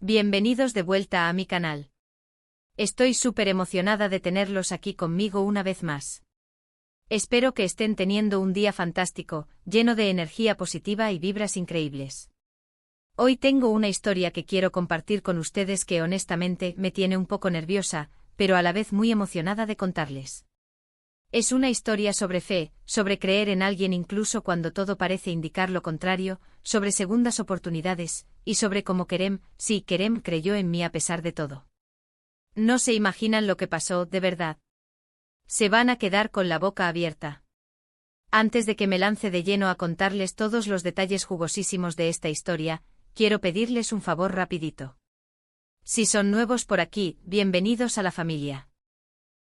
Bienvenidos de vuelta a mi canal. Estoy súper emocionada de tenerlos aquí conmigo una vez más. Espero que estén teniendo un día fantástico, lleno de energía positiva y vibras increíbles. Hoy tengo una historia que quiero compartir con ustedes que honestamente me tiene un poco nerviosa, pero a la vez muy emocionada de contarles. Es una historia sobre fe, sobre creer en alguien incluso cuando todo parece indicar lo contrario, sobre segundas oportunidades, y sobre cómo Kerem creyó en mí a pesar de todo. No se imaginan lo que pasó, de verdad. Se van a quedar con la boca abierta. Antes de que me lance de lleno a contarles todos los detalles jugosísimos de esta historia, quiero pedirles un favor rapidito. Si son nuevos por aquí, bienvenidos a la familia.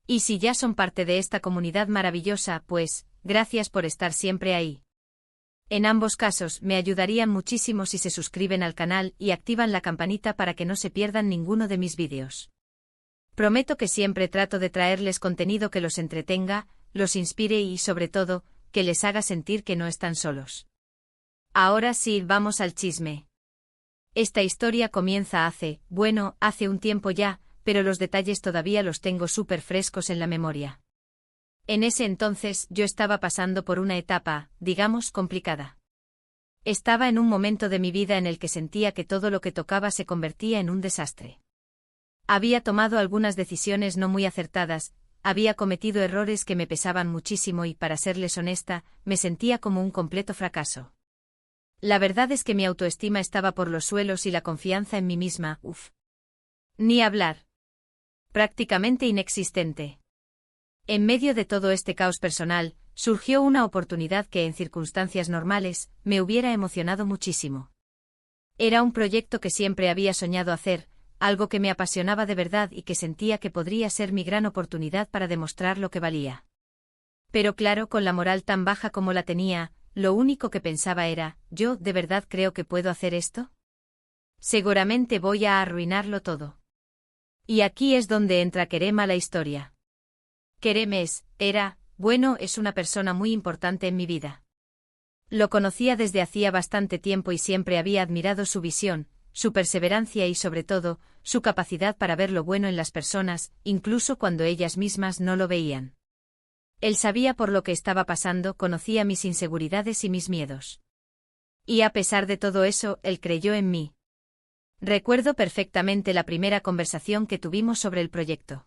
Y si ya son parte de esta comunidad maravillosa, pues, gracias por estar siempre ahí. En ambos casos, me ayudarían muchísimo si se suscriben al canal y activan la campanita para que no se pierdan ninguno de mis vídeos. Prometo que siempre trato de traerles contenido que los entretenga, los inspire y, sobre todo, que les haga sentir que no están solos. Ahora sí, vamos al chisme. Esta historia comienza hace un tiempo ya, pero los detalles todavía los tengo súper frescos en la memoria. En ese entonces yo estaba pasando por una etapa, digamos, complicada. Estaba en un momento de mi vida en el que sentía que todo lo que tocaba se convertía en un desastre. Había tomado algunas decisiones no muy acertadas, había cometido errores que me pesaban muchísimo y, para serles honesta, me sentía como un completo fracaso. La verdad es que mi autoestima estaba por los suelos y la confianza en mí misma, ni hablar. Prácticamente inexistente. En medio de todo este caos personal, surgió una oportunidad que en circunstancias normales, me hubiera emocionado muchísimo. Era un proyecto que siempre había soñado hacer, algo que me apasionaba de verdad y que sentía que podría ser mi gran oportunidad para demostrar lo que valía. Pero claro, con la moral tan baja como la tenía, lo único que pensaba era, ¿yo de verdad creo que puedo hacer esto? Seguramente voy a arruinarlo todo. Y aquí es donde entra Kerem a la historia. Kerem es una persona muy importante en mi vida. Lo conocía desde hacía bastante tiempo y siempre había admirado su visión, su perseverancia y sobre todo, su capacidad para ver lo bueno en las personas, incluso cuando ellas mismas no lo veían. Él sabía por lo que estaba pasando, conocía mis inseguridades y mis miedos. Y a pesar de todo eso, él creyó en mí. Recuerdo perfectamente la primera conversación que tuvimos sobre el proyecto.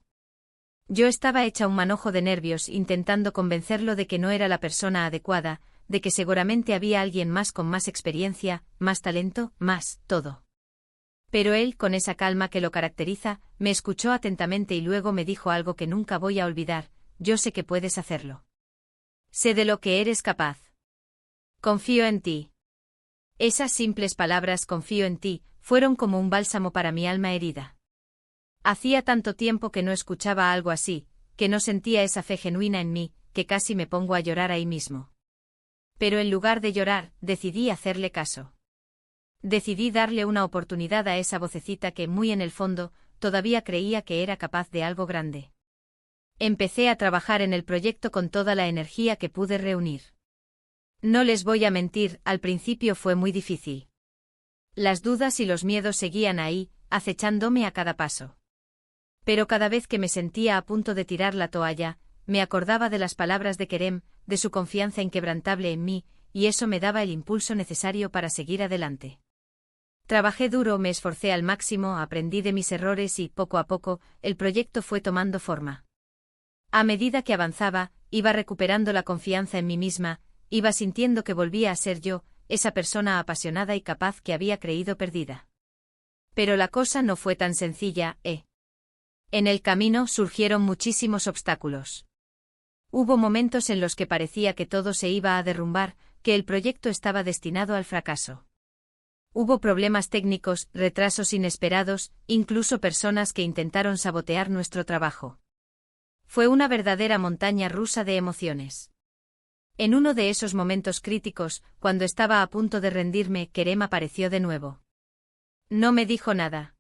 Yo estaba hecha un manojo de nervios intentando convencerlo de que no era la persona adecuada, de que seguramente había alguien más con más experiencia, más talento, más todo. Pero él, con esa calma que lo caracteriza, me escuchó atentamente y luego me dijo algo que nunca voy a olvidar: yo sé que puedes hacerlo. Sé de lo que eres capaz. Confío en ti. Esas simples palabras, confío en ti, fueron como un bálsamo para mi alma herida. Hacía tanto tiempo que no escuchaba algo así, que no sentía esa fe genuina en mí, que casi me pongo a llorar ahí mismo. Pero en lugar de llorar, decidí hacerle caso. Decidí darle una oportunidad a esa vocecita que, muy en el fondo, todavía creía que era capaz de algo grande. Empecé a trabajar en el proyecto con toda la energía que pude reunir. No les voy a mentir, al principio fue muy difícil. Las dudas y los miedos seguían ahí, acechándome a cada paso. Pero cada vez que me sentía a punto de tirar la toalla, me acordaba de las palabras de Kerem, de su confianza inquebrantable en mí, y eso me daba el impulso necesario para seguir adelante. Trabajé duro, me esforcé al máximo, aprendí de mis errores y, poco a poco, el proyecto fue tomando forma. A medida que avanzaba, iba recuperando la confianza en mí misma, iba sintiendo que volvía a ser yo, esa persona apasionada y capaz que había creído perdida. Pero la cosa no fue tan sencilla, En el camino surgieron muchísimos obstáculos. Hubo momentos en los que parecía que todo se iba a derrumbar, que el proyecto estaba destinado al fracaso. Hubo problemas técnicos, retrasos inesperados, incluso personas que intentaron sabotear nuestro trabajo. Fue una verdadera montaña rusa de emociones. En uno de esos momentos críticos, cuando estaba a punto de rendirme, Kerem apareció de nuevo. No me dijo nada.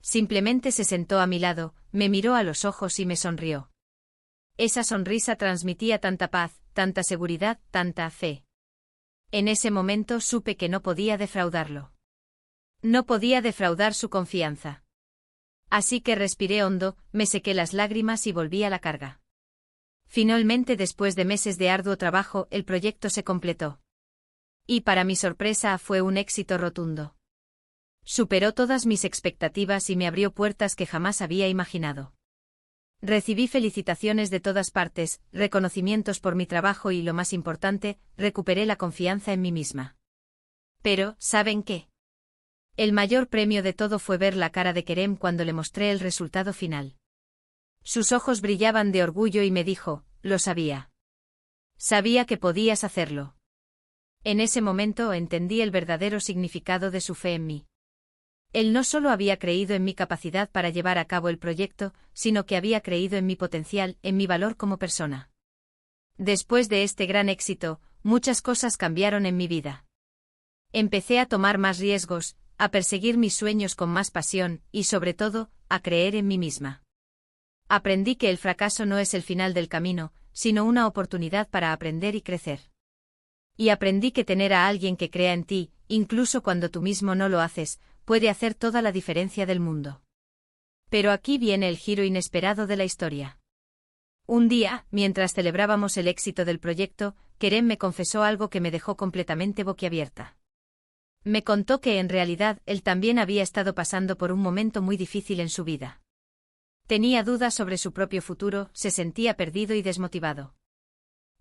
Simplemente se sentó a mi lado, me miró a los ojos y me sonrió. Esa sonrisa transmitía tanta paz, tanta seguridad, tanta fe. En ese momento supe que no podía defraudarlo. No podía defraudar su confianza. Así que respiré hondo, me sequé las lágrimas y volví a la carga. Finalmente, después de meses de arduo trabajo, el proyecto se completó. Y para mi sorpresa fue un éxito rotundo. Superó todas mis expectativas y me abrió puertas que jamás había imaginado. Recibí felicitaciones de todas partes, reconocimientos por mi trabajo y, lo más importante, recuperé la confianza en mí misma. Pero, ¿saben qué? El mayor premio de todo fue ver la cara de Kerem cuando le mostré el resultado final. Sus ojos brillaban de orgullo y me dijo: «Lo sabía. Sabía que podías hacerlo». En ese momento entendí el verdadero significado de su fe en mí. Él no solo había creído en mi capacidad para llevar a cabo el proyecto, sino que había creído en mi potencial, en mi valor como persona. Después de este gran éxito, muchas cosas cambiaron en mi vida. Empecé a tomar más riesgos, a perseguir mis sueños con más pasión y, sobre todo, a creer en mí misma. Aprendí que el fracaso no es el final del camino, sino una oportunidad para aprender y crecer. Y aprendí que tener a alguien que crea en ti, incluso cuando tú mismo no lo haces, puede hacer toda la diferencia del mundo. Pero aquí viene el giro inesperado de la historia. Un día, mientras celebrábamos el éxito del proyecto, Kerem me confesó algo que me dejó completamente boquiabierta. Me contó que en realidad él también había estado pasando por un momento muy difícil en su vida. Tenía dudas sobre su propio futuro, se sentía perdido y desmotivado.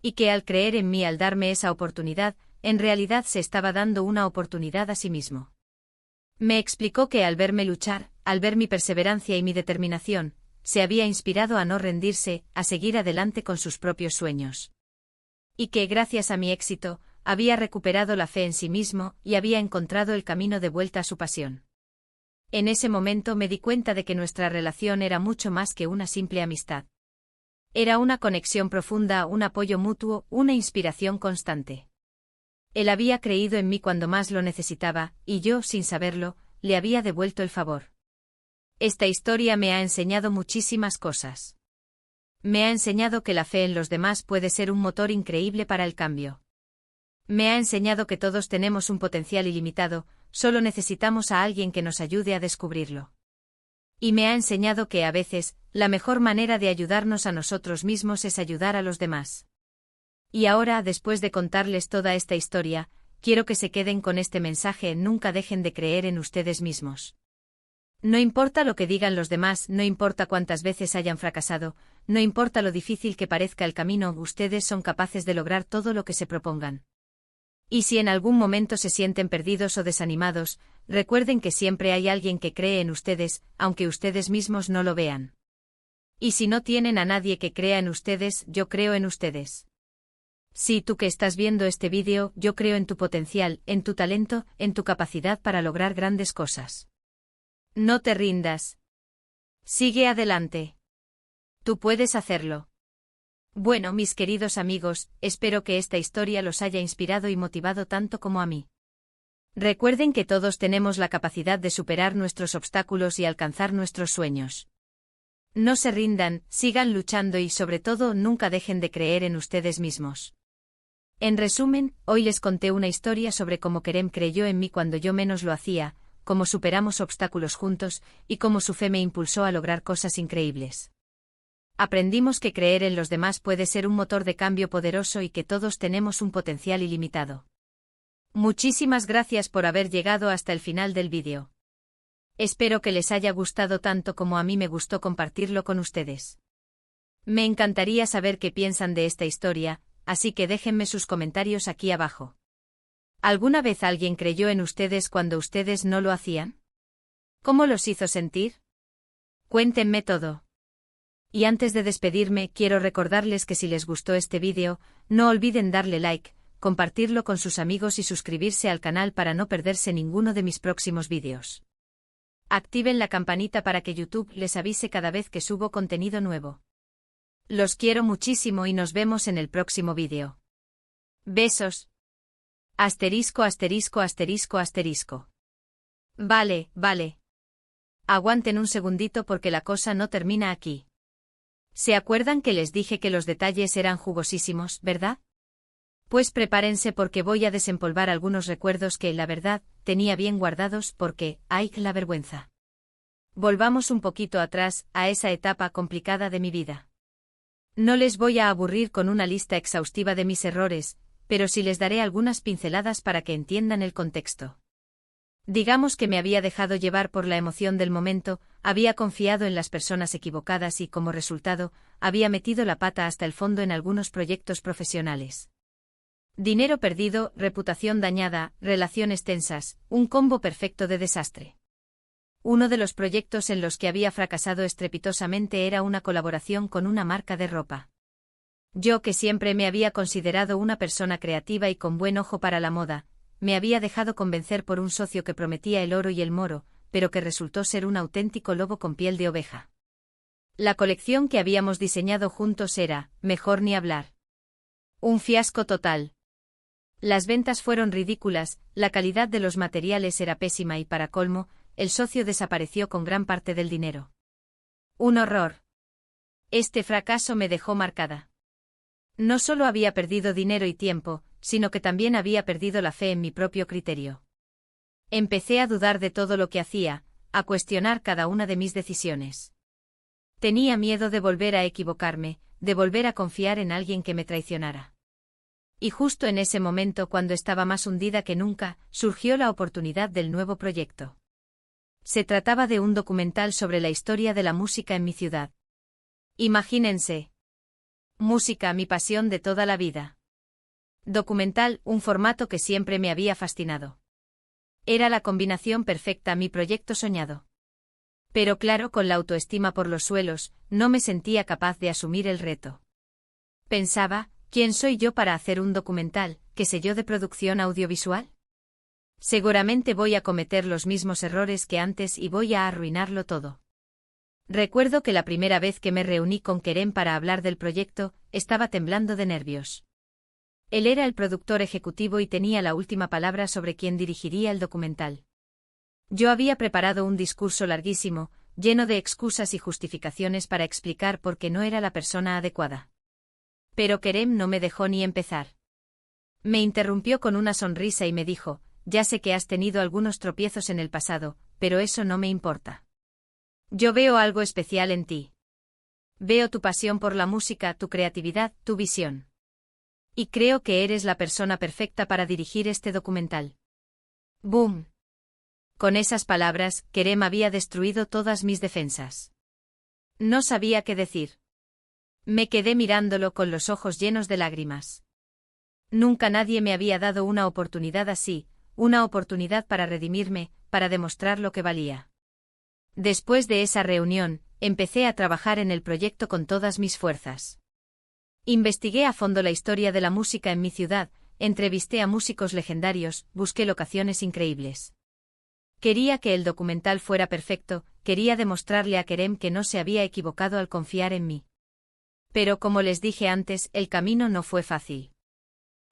Y que al creer en mí, al darme esa oportunidad, en realidad se estaba dando una oportunidad a sí mismo. Me explicó que al verme luchar, al ver mi perseverancia y mi determinación, se había inspirado a no rendirse, a seguir adelante con sus propios sueños. Y que gracias a mi éxito, había recuperado la fe en sí mismo y había encontrado el camino de vuelta a su pasión. En ese momento me di cuenta de que nuestra relación era mucho más que una simple amistad. Era una conexión profunda, un apoyo mutuo, una inspiración constante. Él había creído en mí cuando más lo necesitaba, y yo, sin saberlo, le había devuelto el favor. Esta historia me ha enseñado muchísimas cosas. Me ha enseñado que la fe en los demás puede ser un motor increíble para el cambio. Me ha enseñado que todos tenemos un potencial ilimitado, solo necesitamos a alguien que nos ayude a descubrirlo. Y me ha enseñado que a veces, la mejor manera de ayudarnos a nosotros mismos es ayudar a los demás. Y ahora, después de contarles toda esta historia, quiero que se queden con este mensaje: nunca dejen de creer en ustedes mismos. No importa lo que digan los demás, no importa cuántas veces hayan fracasado, no importa lo difícil que parezca el camino, ustedes son capaces de lograr todo lo que se propongan. Y si en algún momento se sienten perdidos o desanimados, recuerden que siempre hay alguien que cree en ustedes, aunque ustedes mismos no lo vean. Y si no tienen a nadie que crea en ustedes, yo creo en ustedes. Sí, tú que estás viendo este vídeo, yo creo en tu potencial, en tu talento, en tu capacidad para lograr grandes cosas. No te rindas. Sigue adelante. Tú puedes hacerlo. Bueno, mis queridos amigos, espero que esta historia los haya inspirado y motivado tanto como a mí. Recuerden que todos tenemos la capacidad de superar nuestros obstáculos y alcanzar nuestros sueños. No se rindan, sigan luchando y sobre todo nunca dejen de creer en ustedes mismos. En resumen, hoy les conté una historia sobre cómo Kerem creyó en mí cuando yo menos lo hacía, cómo superamos obstáculos juntos y cómo su fe me impulsó a lograr cosas increíbles. Aprendimos que creer en los demás puede ser un motor de cambio poderoso y que todos tenemos un potencial ilimitado. Muchísimas gracias por haber llegado hasta el final del vídeo. Espero que les haya gustado tanto como a mí me gustó compartirlo con ustedes. Me encantaría saber qué piensan de esta historia, así que déjenme sus comentarios aquí abajo. ¿Alguna vez alguien creyó en ustedes cuando ustedes no lo hacían? ¿Cómo los hizo sentir? Cuéntenme todo. Y antes de despedirme, quiero recordarles que si les gustó este vídeo, no olviden darle like, compartirlo con sus amigos y suscribirse al canal para no perderse ninguno de mis próximos vídeos. Activen la campanita para que YouTube les avise cada vez que subo contenido nuevo. Los quiero muchísimo y nos vemos en el próximo vídeo. Besos. Asterisco, asterisco, asterisco, asterisco. Vale, vale. Aguanten un segundito porque la cosa no termina aquí. ¿Se acuerdan que les dije que los detalles eran jugosísimos, verdad? Pues prepárense porque voy a desempolvar algunos recuerdos que, la verdad, tenía bien guardados porque, ¡ay, la vergüenza! Volvamos un poquito atrás, a esa etapa complicada de mi vida. No les voy a aburrir con una lista exhaustiva de mis errores, pero sí les daré algunas pinceladas para que entiendan el contexto. Digamos que me había dejado llevar por la emoción del momento, había confiado en las personas equivocadas y, como resultado, había metido la pata hasta el fondo en algunos proyectos profesionales. Dinero perdido, reputación dañada, relaciones tensas, un combo perfecto de desastre. Uno de los proyectos en los que había fracasado estrepitosamente era una colaboración con una marca de ropa. Yo, que siempre me había considerado una persona creativa y con buen ojo para la moda, me había dejado convencer por un socio que prometía el oro y el moro, pero que resultó ser un auténtico lobo con piel de oveja. La colección que habíamos diseñado juntos era, mejor ni hablar. Un fiasco total. Las ventas fueron ridículas, la calidad de los materiales era pésima y, para colmo, el socio desapareció con gran parte del dinero. Un horror. Este fracaso me dejó marcada. No solo había perdido dinero y tiempo, sino que también había perdido la fe en mi propio criterio. Empecé a dudar de todo lo que hacía, a cuestionar cada una de mis decisiones. Tenía miedo de volver a equivocarme, de volver a confiar en alguien que me traicionara. Y justo en ese momento, cuando estaba más hundida que nunca, surgió la oportunidad del nuevo proyecto. Se trataba de un documental sobre la historia de la música en mi ciudad. Imagínense. Música, mi pasión de toda la vida. Documental, un formato que siempre me había fascinado. Era la combinación perfecta, mi proyecto soñado. Pero claro, con la autoestima por los suelos, no me sentía capaz de asumir el reto. Pensaba, ¿quién soy yo para hacer un documental, qué sé yo de producción audiovisual? Seguramente voy a cometer los mismos errores que antes y voy a arruinarlo todo. Recuerdo que la primera vez que me reuní con Kerem para hablar del proyecto, estaba temblando de nervios. Él era el productor ejecutivo y tenía la última palabra sobre quién dirigiría el documental. Yo había preparado un discurso larguísimo, lleno de excusas y justificaciones para explicar por qué no era la persona adecuada. Pero Kerem no me dejó ni empezar. Me interrumpió con una sonrisa y me dijo: ya sé que has tenido algunos tropiezos en el pasado, pero eso no me importa. Yo veo algo especial en ti. Veo tu pasión por la música, tu creatividad, tu visión. Y creo que eres la persona perfecta para dirigir este documental. ¡Boom! Con esas palabras, Kerem había destruido todas mis defensas. No sabía qué decir. Me quedé mirándolo con los ojos llenos de lágrimas. Nunca nadie me había dado una oportunidad así, una oportunidad para redimirme, para demostrar lo que valía. Después de esa reunión, empecé a trabajar en el proyecto con todas mis fuerzas. Investigué a fondo la historia de la música en mi ciudad, entrevisté a músicos legendarios, busqué locaciones increíbles. Quería que el documental fuera perfecto, quería demostrarle a Kerem que no se había equivocado al confiar en mí. Pero como les dije antes, el camino no fue fácil.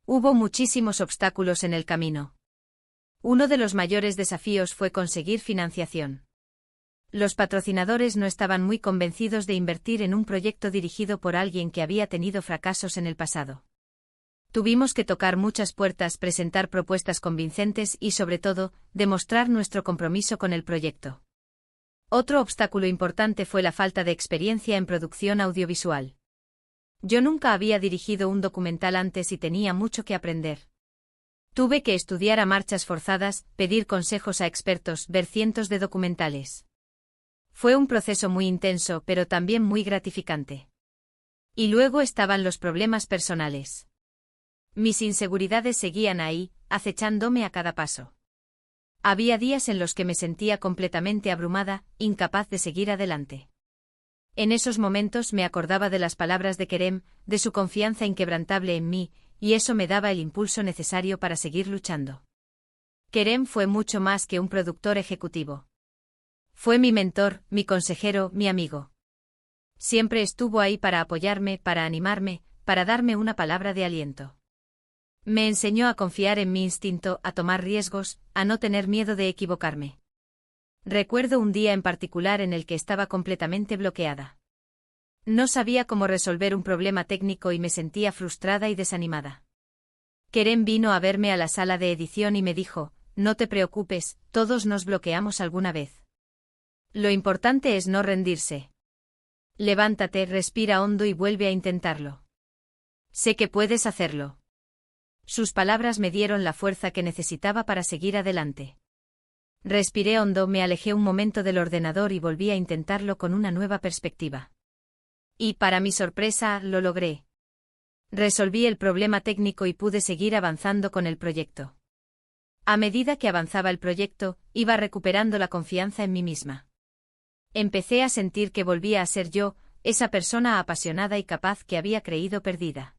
Hubo muchísimos obstáculos en el camino. Uno de los mayores desafíos fue conseguir financiación. Los patrocinadores no estaban muy convencidos de invertir en un proyecto dirigido por alguien que había tenido fracasos en el pasado. Tuvimos que tocar muchas puertas, presentar propuestas convincentes y, sobre todo, demostrar nuestro compromiso con el proyecto. Otro obstáculo importante fue la falta de experiencia en producción audiovisual. Yo nunca había dirigido un documental antes y tenía mucho que aprender. Tuve que estudiar a marchas forzadas, pedir consejos a expertos, ver cientos de documentales. Fue un proceso muy intenso, pero también muy gratificante. Y luego estaban los problemas personales. Mis inseguridades seguían ahí, acechándome a cada paso. Había días en los que me sentía completamente abrumada, incapaz de seguir adelante. En esos momentos me acordaba de las palabras de Kerem, de su confianza inquebrantable en mí, y eso me daba el impulso necesario para seguir luchando. Kerem fue mucho más que un productor ejecutivo. Fue mi mentor, mi consejero, mi amigo. Siempre estuvo ahí para apoyarme, para animarme, para darme una palabra de aliento. Me enseñó a confiar en mi instinto, a tomar riesgos, a no tener miedo de equivocarme. Recuerdo un día en particular en el que estaba completamente bloqueada. No sabía cómo resolver un problema técnico y me sentía frustrada y desanimada. Kerem vino a verme a la sala de edición y me dijo: no te preocupes, todos nos bloqueamos alguna vez. Lo importante es no rendirse. Levántate, respira hondo y vuelve a intentarlo. Sé que puedes hacerlo. Sus palabras me dieron la fuerza que necesitaba para seguir adelante. Respiré hondo, me alejé un momento del ordenador y volví a intentarlo con una nueva perspectiva. Y, para mi sorpresa, lo logré. Resolví el problema técnico y pude seguir avanzando con el proyecto. A medida que avanzaba el proyecto, iba recuperando la confianza en mí misma. Empecé a sentir que volvía a ser yo, esa persona apasionada y capaz que había creído perdida.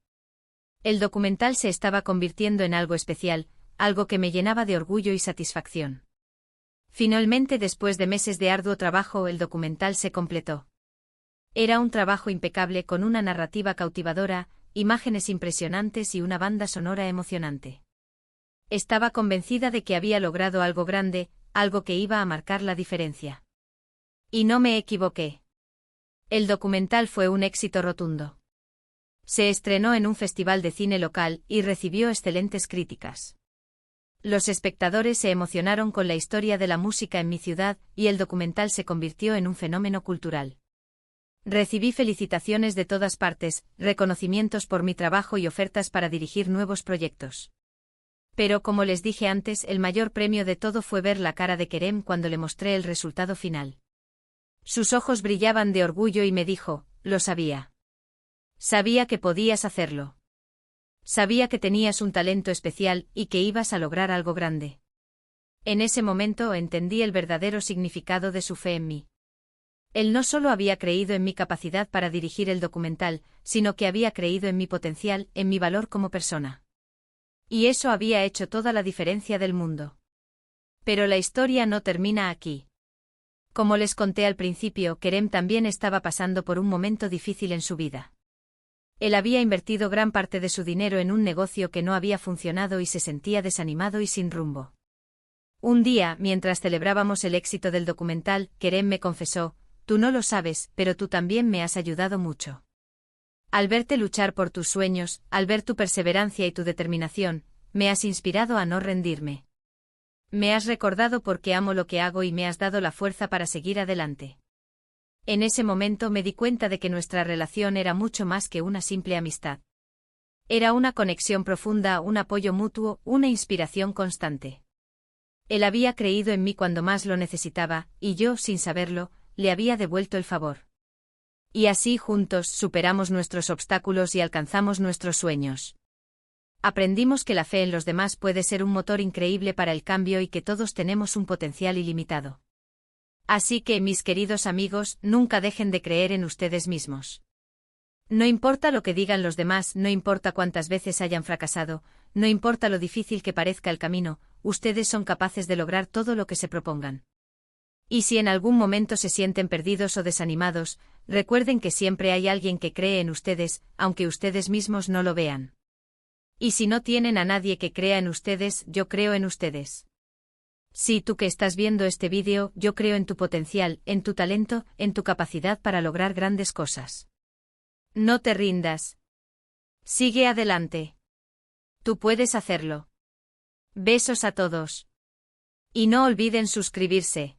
El documental se estaba convirtiendo en algo especial, algo que me llenaba de orgullo y satisfacción. Finalmente, después de meses de arduo trabajo, el documental se completó. Era un trabajo impecable con una narrativa cautivadora, imágenes impresionantes y una banda sonora emocionante. Estaba convencida de que había logrado algo grande, algo que iba a marcar la diferencia. Y no me equivoqué. El documental fue un éxito rotundo. Se estrenó en un festival de cine local y recibió excelentes críticas. Los espectadores se emocionaron con la historia de la música en mi ciudad y el documental se convirtió en un fenómeno cultural. Recibí felicitaciones de todas partes, reconocimientos por mi trabajo y ofertas para dirigir nuevos proyectos. Pero como les dije antes, el mayor premio de todo fue ver la cara de Kerem cuando le mostré el resultado final. Sus ojos brillaban de orgullo y me dijo, lo sabía. Sabía que podías hacerlo. Sabía que tenías un talento especial y que ibas a lograr algo grande. En ese momento entendí el verdadero significado de su fe en mí. Él no solo había creído en mi capacidad para dirigir el documental, sino que había creído en mi potencial, en mi valor como persona. Y eso había hecho toda la diferencia del mundo. Pero la historia no termina aquí. Como les conté al principio, Kerem también estaba pasando por un momento difícil en su vida. Él había invertido gran parte de su dinero en un negocio que no había funcionado y se sentía desanimado y sin rumbo. Un día, mientras celebrábamos el éxito del documental, Kerem me confesó, tú no lo sabes, pero tú también me has ayudado mucho. Al verte luchar por tus sueños, al ver tu perseverancia y tu determinación, me has inspirado a no rendirme. Me has recordado por qué amo lo que hago y me has dado la fuerza para seguir adelante. En ese momento me di cuenta de que nuestra relación era mucho más que una simple amistad. Era una conexión profunda, un apoyo mutuo, una inspiración constante. Él había creído en mí cuando más lo necesitaba, y yo, sin saberlo, le había devuelto el favor. Y así juntos superamos nuestros obstáculos y alcanzamos nuestros sueños. Aprendimos que la fe en los demás puede ser un motor increíble para el cambio y que todos tenemos un potencial ilimitado. Así que, mis queridos amigos, nunca dejen de creer en ustedes mismos. No importa lo que digan los demás, no importa cuántas veces hayan fracasado, no importa lo difícil que parezca el camino, ustedes son capaces de lograr todo lo que se propongan. Y si en algún momento se sienten perdidos o desanimados, recuerden que siempre hay alguien que cree en ustedes, aunque ustedes mismos no lo vean. Y si no tienen a nadie que crea en ustedes, yo creo en ustedes. Sí, tú que estás viendo este vídeo, yo creo en tu potencial, en tu talento, en tu capacidad para lograr grandes cosas. No te rindas. Sigue adelante. Tú puedes hacerlo. Besos a todos. Y no olviden suscribirse.